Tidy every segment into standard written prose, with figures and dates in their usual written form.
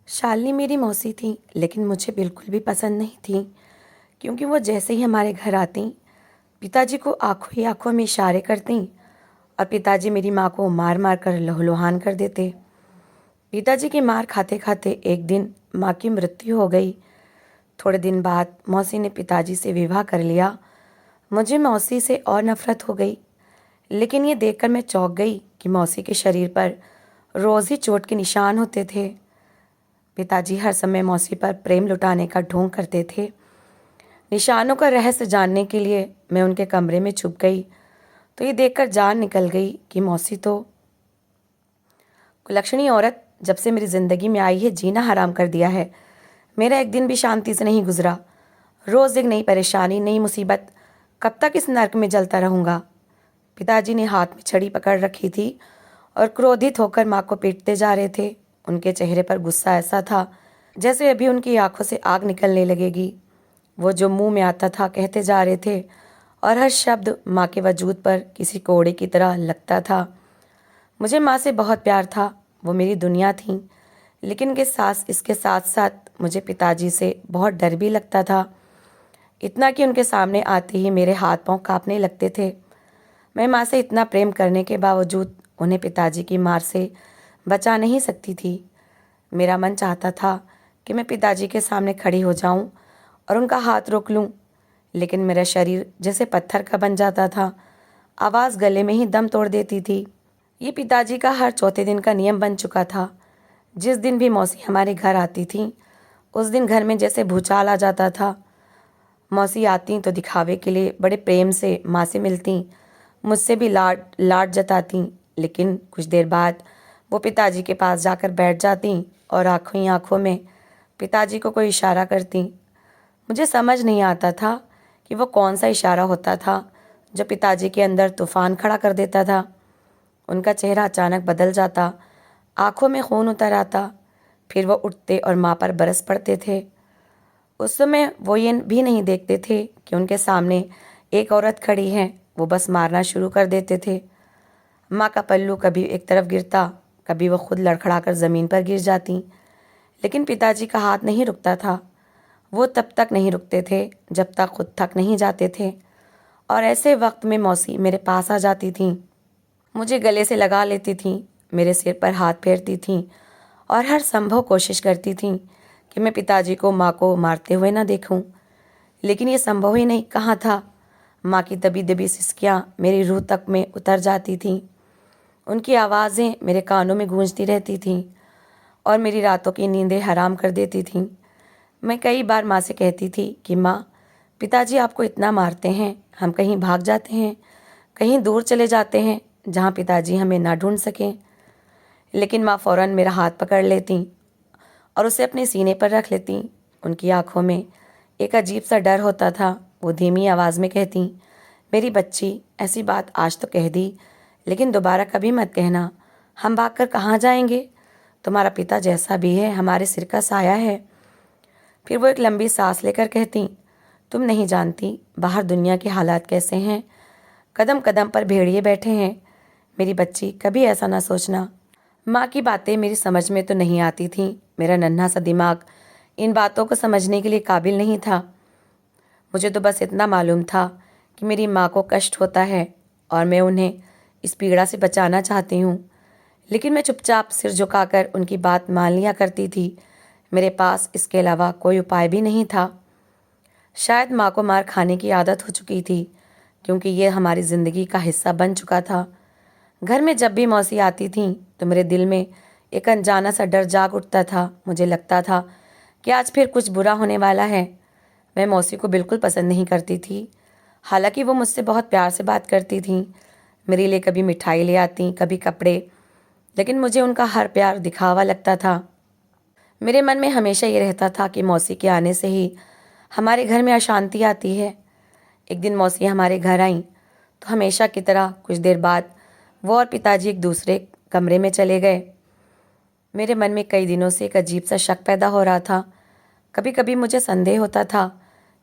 शालिनी मेरी मौसी थी, लेकिन मुझे बिल्कुल भी पसंद नहीं थी, क्योंकि वो जैसे ही हमारे घर आती, पिताजी को आंखों ही आंखों में इशारे करती और पिताजी मेरी माँ को मार मार कर लहूलुहान कर देते। पिताजी की मार खाते खाते एक दिन माँ की मृत्यु हो गई। थोड़े दिन बाद मौसी ने पिताजी से विवाह कर लिया। मुझे मौसी से और नफरत हो गई, लेकिन ये देखकर मैं चौंक गई कि मौसी के शरीर पर रोज़ ही चोट के निशान होते थे। पिताजी हर समय मौसी पर प्रेम लुटाने का ढोंग करते थे। निशानों का रहस्य जानने के लिए मैं उनके कमरे में छुप गई, तो ये देखकर जान निकल गई कि मौसी तो कुलक्षणी औरत जब से मेरी ज़िंदगी में आई है, जीना हराम कर दिया है। मेरा एक दिन भी शांति से नहीं गुजरा। रोज़ एक नई परेशानी, नई मुसीबत। कब तक इस नर्क में जलता रहूँगा। पिताजी ने हाथ में छड़ी पकड़ रखी थी और क्रोधित होकर माँ को पीटते जा रहे थे। उनके चेहरे पर गुस्सा ऐसा था जैसे अभी उनकी आंखों से आग निकलने लगेगी। वो जो मुंह में आता था कहते जा रहे थे और हर शब्द माँ के वजूद पर किसी कोड़े की तरह लगता था। मुझे माँ से बहुत प्यार था, वो मेरी दुनिया थी, लेकिन इसके साथ साथ मुझे पिताजी से बहुत डर भी लगता था। इतना कि उनके सामने आते ही मेरे हाथ पांव कांपने लगते थे। मैं माँ से इतना प्रेम करने के बावजूद उन्हें पिताजी की मार से बचा नहीं सकती थी। मेरा मन चाहता था कि मैं पिताजी के सामने खड़ी हो जाऊं और उनका हाथ रोक लूं, लेकिन मेरा शरीर जैसे पत्थर का बन जाता था। आवाज़ गले में ही दम तोड़ देती थी। ये पिताजी का हर चौथे दिन का नियम बन चुका था। जिस दिन भी मौसी हमारे घर आती थी, उस दिन घर में जैसे भूचाल आ जाता था। मौसी आती तो दिखावे के लिए बड़े प्रेम से माँ से मिलती, मुझसे भी लाड लाड जताती, लेकिन कुछ देर बाद वो पिताजी के पास जाकर बैठ जाती और आंखों ही आंखों में पिताजी को कोई इशारा करती। मुझे समझ नहीं आता था कि वो कौन सा इशारा होता था जो पिताजी के अंदर तूफान खड़ा कर देता था। उनका चेहरा अचानक बदल जाता, आंखों में खून उतर आता, फिर वो उठते और माँ पर बरस पड़ते थे। उस समय वो ये भी नहीं देखते थे कि उनके सामने एक औरत खड़ी है। वो बस मारना शुरू कर देते थे। माँ का पल्लू कभी एक तरफ गिरता, कभी वो खुद लड़खड़ाकर ज़मीन पर गिर जाती, लेकिन पिताजी का हाथ नहीं रुकता था। वो तब तक नहीं रुकते थे जब तक खुद थक नहीं जाते थे। और ऐसे वक्त में मौसी मेरे पास आ जाती थीं, मुझे गले से लगा लेती थीं, मेरे सिर पर हाथ फेरती थीं और हर संभव कोशिश करती थीं कि मैं पिताजी को माँ को मारते हुए ना देखूं। लेकिन ये संभव ही नहीं कहाँ था। माँ की दबी दबी सिसकियाँ मेरी रूह तक में उतर जाती थीं। उनकी आवाज़ें मेरे कानों में गूंजती रहती थीं और मेरी रातों की नींदें हराम कर देती थीं। मैं कई बार माँ से कहती थी कि माँ, पिताजी आपको इतना मारते हैं, हम कहीं भाग जाते हैं, कहीं दूर चले जाते हैं जहाँ पिताजी हमें ना ढूंढ सकें। लेकिन माँ फ़ौरन मेरा हाथ पकड़ लेती और उसे अपने सीने पर रख लेती। उनकी आंखों में एक अजीब सा डर होता था। वो धीमी आवाज़ में कहती, मेरी बच्ची, ऐसी बात आज तो कह दी, लेकिन दोबारा कभी मत कहना। हम भागकर कहाँ जाएंगे? तुम्हारा पिता जैसा भी है, हमारे सिर का साया है। फिर वो एक लंबी सांस लेकर कहती, तुम नहीं जानती बाहर दुनिया के हालात कैसे हैं। कदम कदम पर भेड़िए बैठे हैं। मेरी बच्ची, कभी ऐसा ना सोचना। माँ की बातें मेरी समझ में तो नहीं आती थीं। मेरा नन्हा सा दिमाग इन बातों को समझने के लिए काबिल नहीं था। मुझे तो बस इतना मालूम था कि मेरी माँ को कष्ट होता है और मैं उन्हें इस पीड़ा से बचाना चाहती हूँ। लेकिन मैं चुपचाप सिर झुकाकर उनकी बात मान लिया करती थी। मेरे पास इसके अलावा कोई उपाय भी नहीं था। शायद माँ को मार खाने की आदत हो चुकी थी, क्योंकि ये हमारी ज़िंदगी का हिस्सा बन चुका था। घर में जब भी मौसी आती थी तो मेरे दिल में एक अनजाना सा डर जाग उठता था। मुझे लगता था कि आज फिर कुछ बुरा होने वाला है। मैं मौसी को बिल्कुल पसंद नहीं करती थी, हालांकि वो मुझसे बहुत प्यार से बात करती थी। मेरे लिए कभी मिठाई ले आती, कभी कपड़े, लेकिन मुझे उनका हर प्यार दिखावा लगता था। मेरे मन में हमेशा ये रहता था कि मौसी के आने से ही हमारे घर में अशांति आती है। एक दिन मौसी हमारे घर आईं तो हमेशा की तरह कुछ देर बाद वो और पिताजी एक दूसरे कमरे में चले गए। मेरे मन में कई दिनों से एक अजीब सा शक पैदा हो रहा था। कभी कभी मुझे संदेह होता था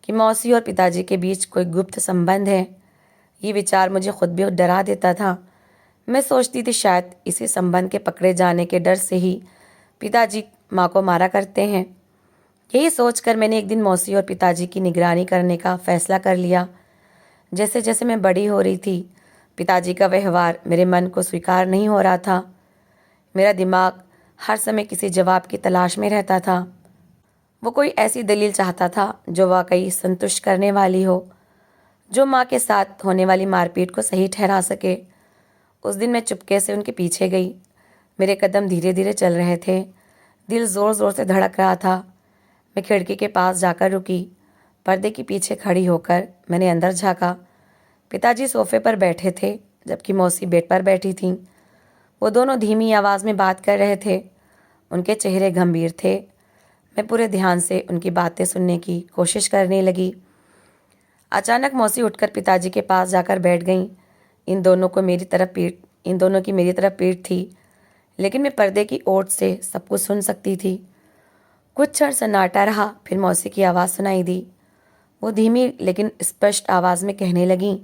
कि मौसी और पिताजी के बीच कोई गुप्त संबंध है। ये विचार मुझे खुद भी डरा देता था। मैं सोचती थी शायद इसी संबंध के पकड़े जाने के डर से ही पिताजी माँ को मारा करते हैं। यही सोचकर मैंने एक दिन मौसी और पिताजी की निगरानी करने का फैसला कर लिया। जैसे जैसे मैं बड़ी हो रही थी, पिताजी का व्यवहार मेरे मन को स्वीकार नहीं हो रहा था। मेरा दिमाग हर समय किसी जवाब की तलाश में रहता था। वो कोई ऐसी दलील चाहता था जो वाकई संतुष्ट करने वाली हो, जो माँ के साथ होने वाली मारपीट को सही ठहरा सके। उस दिन मैं चुपके से उनके पीछे गई। मेरे कदम धीरे धीरे चल रहे थे, दिल ज़ोर ज़ोर से धड़क रहा था। मैं खिड़की के पास जाकर रुकी। पर्दे के पीछे खड़ी होकर मैंने अंदर झाँका। पिताजी सोफे पर बैठे थे, जबकि मौसी बेड पर बैठी थीं। वो दोनों धीमी आवाज़ में बात कर रहे थे। उनके चेहरे गंभीर थे। मैं पूरे ध्यान से उनकी बातें सुनने की कोशिश करने लगी। अचानक मौसी उठकर पिताजी के पास जाकर बैठ गईं। इन दोनों की मेरी तरफ पीठ थी, लेकिन मैं पर्दे की ओट से सब कुछ सुन सकती थी। कुछ क्षण सन्नाटा रहा, फिर मौसी की आवाज़ सुनाई दी। वो धीमी लेकिन स्पष्ट आवाज़ में कहने लगीं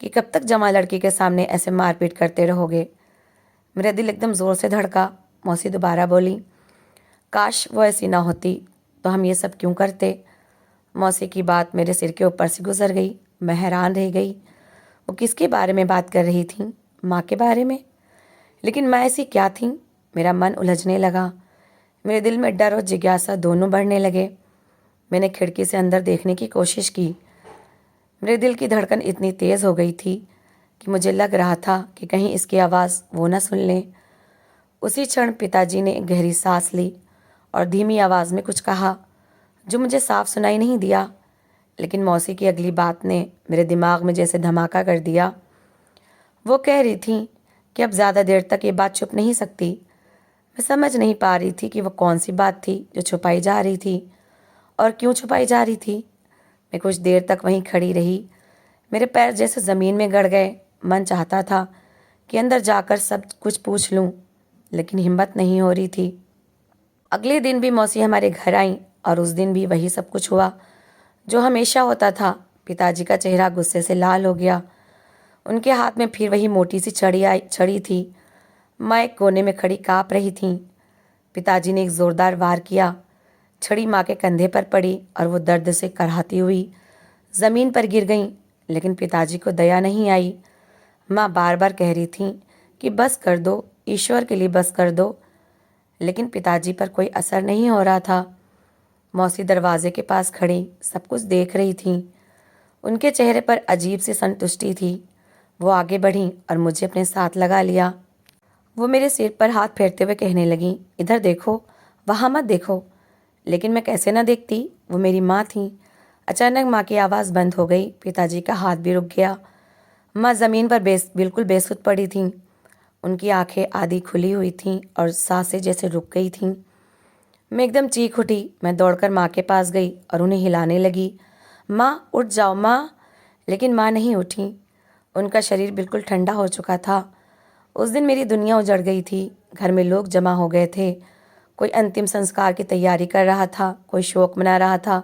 कि कब तक जमा लड़की के सामने ऐसे मारपीट करते रहोगे। मेरा दिल एकदम ज़ोर से धड़का। मौसी दोबारा बोली, काश वो ऐसी ना होती तो हम ये सब क्यों करते। मौसी की बात मेरे सिर के ऊपर से गुजर गई। मैं हैरान रह गई। वो किसके बारे में बात कर रही थी? माँ के बारे में? लेकिन मैं ऐसी क्या थी? मेरा मन उलझने लगा। मेरे दिल में डर और जिज्ञासा दोनों बढ़ने लगे। मैंने खिड़की से अंदर देखने की कोशिश की। मेरे दिल की धड़कन इतनी तेज़ हो गई थी कि मुझे लग रहा था कि कहीं इसकी आवाज़ वो न सुन लें। उसी क्षण पिताजी ने एक गहरी सांस ली और धीमी आवाज़ में कुछ कहा, जो मुझे साफ सुनाई नहीं दिया। लेकिन मौसी की अगली बात ने मेरे दिमाग में जैसे धमाका कर दिया। वो कह रही थी कि अब ज़्यादा देर तक ये बात छुप नहीं सकती। मैं समझ नहीं पा रही थी कि वो कौन सी बात थी जो छुपाई जा रही थी और क्यों छुपाई जा रही थी। मैं कुछ देर तक वहीं खड़ी रही। मेरे पैर जैसे ज़मीन में गड़ गए। मन चाहता था कि अंदर जाकर सब कुछ पूछ लूं, लेकिन हिम्मत नहीं हो रही थी। अगले दिन भी मौसी हमारे घर आई और उस दिन भी वही सब कुछ हुआ जो हमेशा होता था। पिताजी का चेहरा गुस्से से लाल हो गया। उनके हाथ में फिर वही मोटी सी छड़ी थी। माँ एक कोने में खड़ी काँप रही थीं। पिताजी ने एक ज़ोरदार वार किया। छड़ी माँ के कंधे पर पड़ी और वो दर्द से कराहती हुई ज़मीन पर गिर गईं। लेकिन पिताजी को दया नहीं आई। माँ बार बार कह रही थीं कि बस कर दो, ईश्वर के लिए बस कर दो। लेकिन पिताजी पर कोई असर नहीं हो रहा था। मौसी दरवाजे के पास खड़ी सब कुछ देख रही थीं। उनके चेहरे पर अजीब सी संतुष्टि थी। वो आगे बढ़ीं और मुझे अपने साथ लगा लिया। वो मेरे सिर पर हाथ फेरते हुए कहने लगीं, इधर देखो, वहाँ मत देखो। लेकिन मैं कैसे ना देखती, वो मेरी माँ थीं। अचानक माँ की आवाज़ बंद हो गई। पिताजी का हाथ भी रुक गया। माँ ज़मीन पर बिल्कुल बेसुध पड़ी थीं। उनकी आंखें आधी खुली हुई थीं और सांसें जैसे रुक गई थीं। मैं एकदम चीख उठी। मैं दौड़कर माँ के पास गई और उन्हें हिलाने लगी, माँ उठ जाओ माँ। लेकिन माँ नहीं उठी। उनका शरीर बिल्कुल ठंडा हो चुका था। उस दिन मेरी दुनिया उजड़ गई थी। घर में लोग जमा हो गए थे। कोई अंतिम संस्कार की तैयारी कर रहा था, कोई शोक मना रहा था।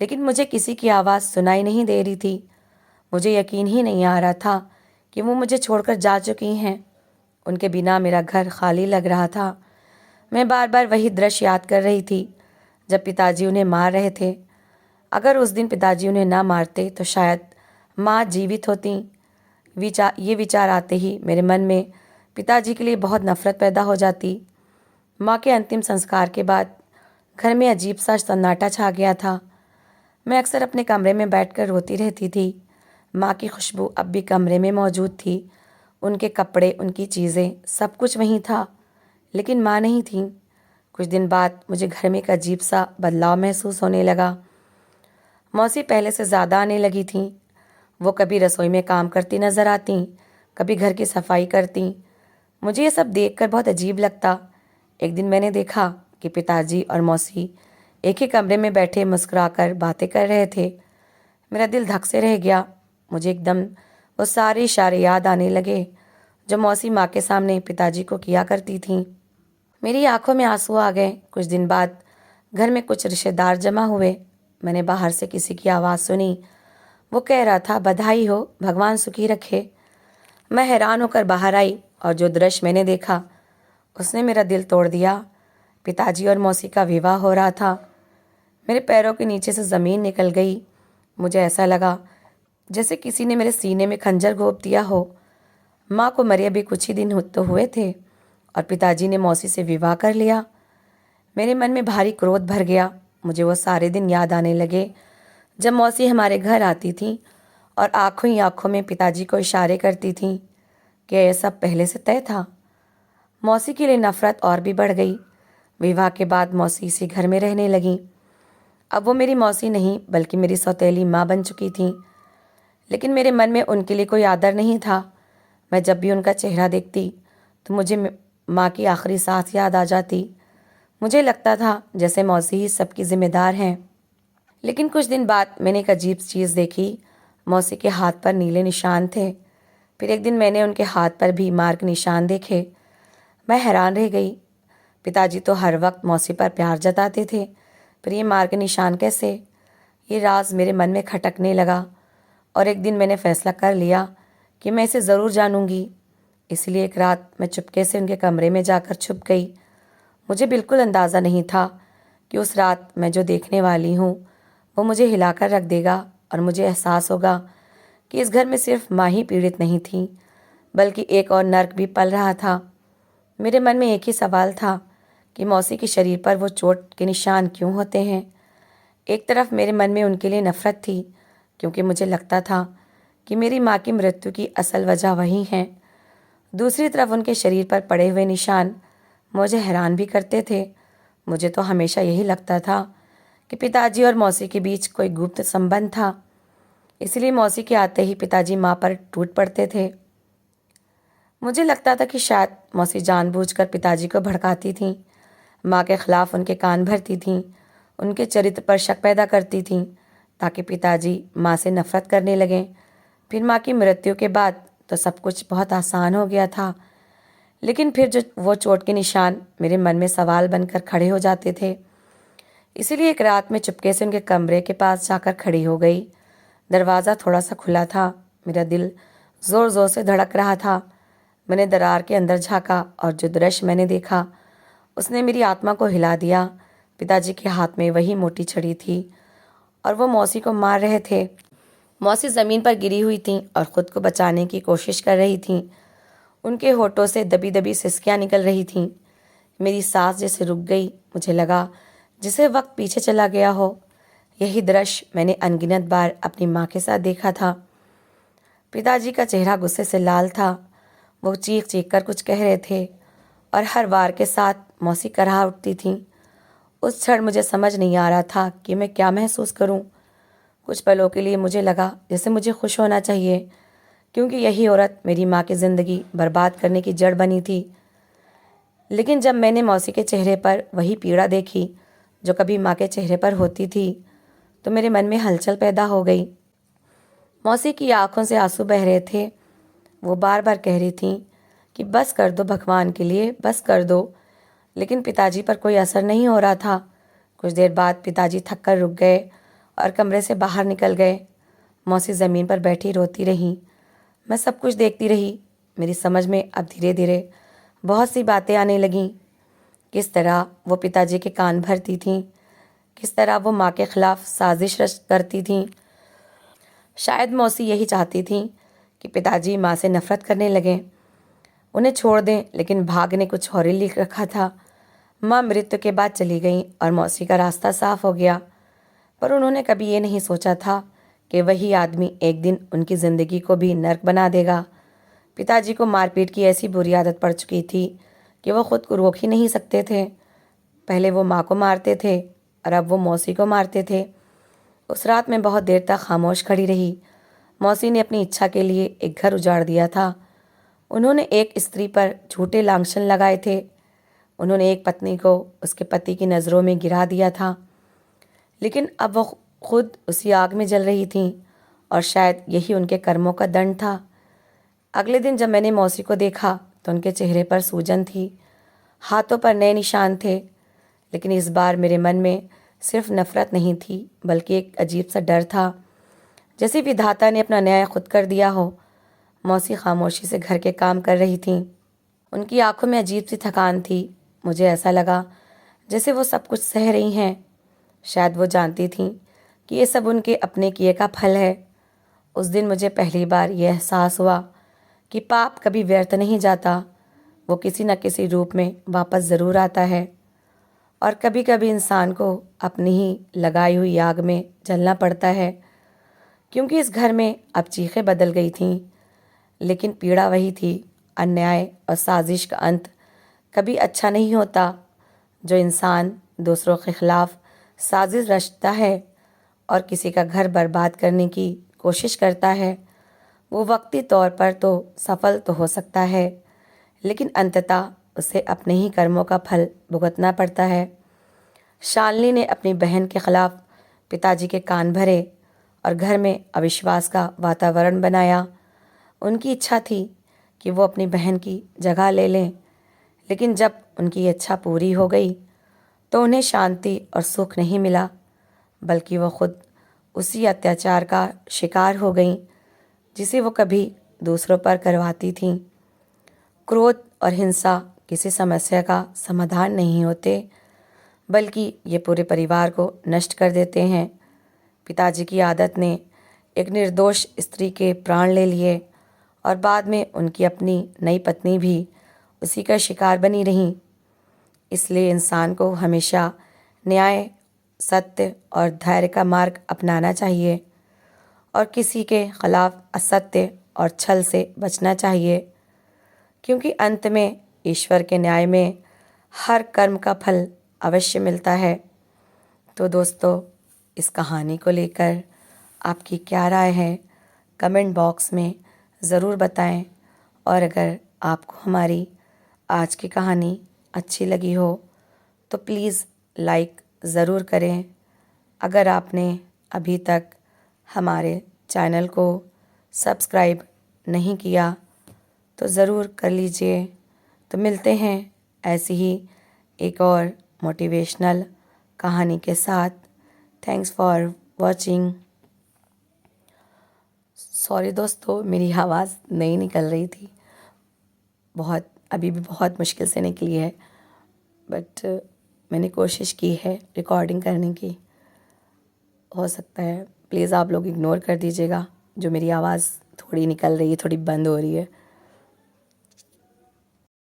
लेकिन मुझे किसी की आवाज़ सुनाई नहीं दे रही थी। मुझे यकीन ही नहीं आ रहा था कि वो मुझे छोड़कर जा चुकी हैं। उनके बिना मेरा घर खाली लग रहा था। मैं बार बार वही दृश्य याद कर रही थी जब पिताजी उन्हें मार रहे थे। अगर उस दिन पिताजी उन्हें ना मारते तो शायद माँ जीवित होती। ये विचार आते ही मेरे मन में पिताजी के लिए बहुत नफरत पैदा हो जाती। माँ के अंतिम संस्कार के बाद घर में अजीब सा सन्नाटा छा गया था। मैं अक्सर अपने कमरे में बैठकर रोती रहती थी। माँ की खुशबू अब भी कमरे में मौजूद थी। उनके कपड़े, उनकी चीज़ें, सब कुछ वहीं था, लेकिन माँ नहीं थी। कुछ दिन बाद मुझे घर में एक अजीब सा बदलाव महसूस होने लगा। मौसी पहले से ज़्यादा आने लगी थीं। वो कभी रसोई में काम करती नज़र आती, कभी घर की सफाई करती। मुझे ये सब देखकर बहुत अजीब लगता। एक दिन मैंने देखा कि पिताजी और मौसी एक ही कमरे में बैठे मुस्कुराकर बातें कर रहे थे। मेरा दिल धक से रह गया। मुझे एकदम वो सारे इशारे याद आने लगे जो मौसी माँ के सामने पिताजी को किया करती थीं। मेरी आंखों में आंसू आ गए। कुछ दिन बाद घर में कुछ रिश्तेदार जमा हुए। मैंने बाहर से किसी की आवाज़ सुनी। वो कह रहा था, बधाई हो, भगवान सुखी रखे। मैं हैरान होकर बाहर आई और जो दृश्य मैंने देखा उसने मेरा दिल तोड़ दिया। पिताजी और मौसी का विवाह हो रहा था। मेरे पैरों के नीचे से ज़मीन निकल गई। मुझे ऐसा लगा जैसे किसी ने मेरे सीने में खंजर घोंप दिया हो। माँ को मरे अभी कुछ ही दिन तो हुए थे और पिताजी ने मौसी से विवाह कर लिया। मेरे मन में भारी क्रोध भर गया। मुझे वो सारे दिन याद आने लगे जब मौसी हमारे घर आती थी और आंखों ही आंखों में पिताजी को इशारे करती थी। क्या यह सब पहले से तय था? मौसी के लिए नफरत और भी बढ़ गई। विवाह के बाद मौसी इसी घर में रहने लगी। अब वो मेरी मौसी नहीं बल्कि मेरी सौतेली माँ बन चुकी थी। लेकिन मेरे मन में उनके लिए कोई आदर नहीं था। मैं जब भी उनका चेहरा देखती तो मुझे माँ की आखिरी सांस याद आ जाती। मुझे लगता था जैसे मौसी ही सबकी जिम्मेदार हैं। लेकिन कुछ दिन बाद मैंने एक अजीब चीज़ देखी। मौसी के हाथ पर नीले निशान थे। फिर एक दिन मैंने उनके हाथ पर भी मार के निशान देखे। मैं हैरान रह गई। पिताजी तो हर वक्त मौसी पर प्यार जताते थे, फिर ये मार के निशान कैसे? ये राज मेरे मन में खटकने लगा और एक दिन मैंने फैसला कर लिया कि मैं इसे ज़रूर जानूंगी। इसलिए एक रात मैं चुपके से उनके कमरे में जाकर छुप गई। मुझे बिल्कुल अंदाज़ा नहीं था कि उस रात मैं जो देखने वाली हूँ वो मुझे हिलाकर रख देगा और मुझे एहसास होगा कि इस घर में सिर्फ माँ ही पीड़ित नहीं थी बल्कि एक और नर्क भी पल रहा था। मेरे मन में एक ही सवाल था कि मौसी के शरीर पर वो चोट के निशान क्यों होते हैं। एक तरफ मेरे मन में उनके लिए नफ़रत थी क्योंकि मुझे लगता था कि मेरी माँ की मृत्यु की असल वजह वही है। दूसरी तरफ उनके शरीर पर पड़े हुए निशान मुझे हैरान भी करते थे। मुझे तो हमेशा यही लगता था कि पिताजी और मौसी के बीच कोई गुप्त संबंध था। इसलिए मौसी के आते ही पिताजी माँ पर टूट पड़ते थे। मुझे लगता था कि शायद मौसी जानबूझकर पिताजी को भड़काती थीं, माँ के खिलाफ उनके कान भरती थीं, उनके चरित्र पर शक पैदा करती थीं ताकि पिताजी माँ से नफरत करने लगें। फिर माँ की मृत्यु के बाद तो सब कुछ बहुत आसान हो गया था। लेकिन फिर जो वो चोट के निशान मेरे मन में सवाल बनकर खड़े हो जाते थे। इसीलिए एक रात में चुपके से उनके कमरे के पास जाकर खड़ी हो गई। दरवाज़ा थोड़ा सा खुला था। मेरा दिल ज़ोर ज़ोर से धड़क रहा था। मैंने दरार के अंदर झाँका और जो दृश्य मैंने देखा उसने मेरी आत्मा को हिला दिया। पिताजी के हाथ में वही मोटी छड़ी थी और वो मौसी को मार रहे थे। मौसी ज़मीन पर गिरी हुई थीं और ख़ुद को बचाने की कोशिश कर रही थीं। उनके होठों से दबी दबी सिसकियाँ निकल रही थीं। मेरी सांस जैसे रुक गई। मुझे लगा जैसे वक्त पीछे चला गया हो। यही दृश्य मैंने अनगिनत बार अपनी माँ के साथ देखा था। पिताजी का चेहरा गुस्से से लाल था। वो चीख चीख कर कुछ कह रहे थे और हर वार के साथ मौसी कराह उठती थीं। उस क्षण मुझे समझ नहीं आ रहा था कि मैं क्या महसूस करूं। कुछ पलों के लिए मुझे लगा जैसे मुझे खुश होना चाहिए क्योंकि यही औरत मेरी माँ की ज़िंदगी बर्बाद करने की जड़ बनी थी। लेकिन जब मैंने मौसी के चेहरे पर वही पीड़ा देखी जो कभी माँ के चेहरे पर होती थी तो मेरे मन में हलचल पैदा हो गई। मौसी की आंखों से आंसू बह रहे थे। वो बार बार कह रही थी कि बस कर दो भगवान के लिए, बस कर दो। लेकिन पिताजी पर कोई असर नहीं हो रहा था। कुछ देर बाद पिताजी थक कर रुक गए और कमरे से बाहर निकल गए। मौसी ज़मीन पर बैठी रोती रही। मैं सब कुछ देखती रही। मेरी समझ में अब धीरे धीरे बहुत सी बातें आने लगीं। किस तरह वो पिताजी के कान भरती थीं, किस तरह वो माँ के खिलाफ साजिश रच करती थीं। शायद मौसी यही चाहती थीं कि पिताजी माँ से नफरत करने लगें, उन्हें छोड़ दें। लेकिन भाग्य ने कुछ और ही लिख रखा था। माँ मृत्यु के बाद चली गई और मौसी का रास्ता साफ हो गया। पर उन्होंने कभी ये नहीं सोचा था कि वही आदमी एक दिन उनकी ज़िंदगी को भी नर्क बना देगा। पिताजी को मारपीट की ऐसी बुरी आदत पड़ चुकी थी कि वो खुद को रोक ही नहीं सकते थे। पहले वो माँ को मारते थे और अब वो मौसी को मारते थे। उस रात मैं बहुत देर तक खामोश खड़ी रही। मौसी ने अपनी इच्छा के लिए एक घर उजाड़ दिया था। उन्होंने एक स्त्री पर झूठे लांछन लगाए थे। उन्होंने एक पत्नी को उसके पति की नज़रों में गिरा दिया था। लेकिन अब वो खुद उसी आग में जल रही थीं और शायद यही उनके कर्मों का दंड था। अगले दिन जब मैंने मौसी को देखा तो उनके चेहरे पर सूजन थी, हाथों पर नए निशान थे। लेकिन इस बार मेरे मन में सिर्फ नफ़रत नहीं थी बल्कि एक अजीब सा डर था, जैसे विधाता ने अपना न्याय खुद कर दिया हो। मौसी खामोशी से घर के काम कर रही थीं। उनकी आंखों में अजीब सी थकान थी। मुझे ऐसा लगा जैसे वो सब कुछ सह रही हैं। शायद वो जानती थीं कि ये सब उनके अपने किए का फल है। उस दिन मुझे पहली बार यह एहसास हुआ कि पाप कभी व्यर्थ नहीं जाता, वो किसी न किसी रूप में वापस ज़रूर आता है। और कभी कभी इंसान को अपनी ही लगाई हुई आग में जलना पड़ता है, क्योंकि इस घर में अब चीखें बदल गई थीं, लेकिन पीड़ा वही थी। अन्याय और साजिश का अंत कभी अच्छा नहीं होता। जो इंसान दूसरों के खिलाफ साजिश रचता है और किसी का घर बर्बाद करने की कोशिश करता है, वो वक्ती तौर पर तो सफल तो हो सकता है, लेकिन अंततः उसे अपने ही कर्मों का फल भुगतना पड़ता है। शालिनी ने अपनी बहन के खिलाफ पिताजी के कान भरे और घर में अविश्वास का वातावरण बनाया। उनकी इच्छा थी कि वो अपनी बहन की जगह ले लें, लेकिन जब उनकी इच्छा पूरी हो गई तो उन्हें शांति और सुख नहीं मिला, बल्कि वो खुद उसी अत्याचार का शिकार हो गईं जिसे वो कभी दूसरों पर करवाती थीं। क्रोध और हिंसा किसी समस्या का समाधान नहीं होते, बल्कि ये पूरे परिवार को नष्ट कर देते हैं। पिताजी की आदत ने एक निर्दोष स्त्री के प्राण ले लिए और बाद में उनकी अपनी नई पत्नी भी उसी का शिकार बनी रही। इसलिए इंसान को हमेशा न्याय, सत्य और धैर्य का मार्ग अपनाना चाहिए और किसी के खिलाफ असत्य और छल से बचना चाहिए, क्योंकि अंत में ईश्वर के न्याय में हर कर्म का फल अवश्य मिलता है। तो दोस्तों, इस कहानी को लेकर आपकी क्या राय है, कमेंट बॉक्स में ज़रूर बताएं। और अगर आपको हमारी आज की कहानी अच्छी लगी हो तो प्लीज़ लाइक ज़रूर करें। अगर आपने अभी तक हमारे चैनल को सब्सक्राइब नहीं किया तो ज़रूर कर लीजिए। तो मिलते हैं ऐसी ही एक और मोटिवेशनल कहानी के साथ। Thanks for watching. सॉरी दोस्तों, मेरी आवाज़ नहीं निकल रही थी, अभी भी बहुत मुश्किल से निकली है, बट मैंने कोशिश की है रिकॉर्डिंग करने की। हो सकता है प्लीज़ आप लोग इग्नोर कर दीजिएगा, जो मेरी आवाज़ थोड़ी निकल रही है, थोड़ी बंद हो रही है।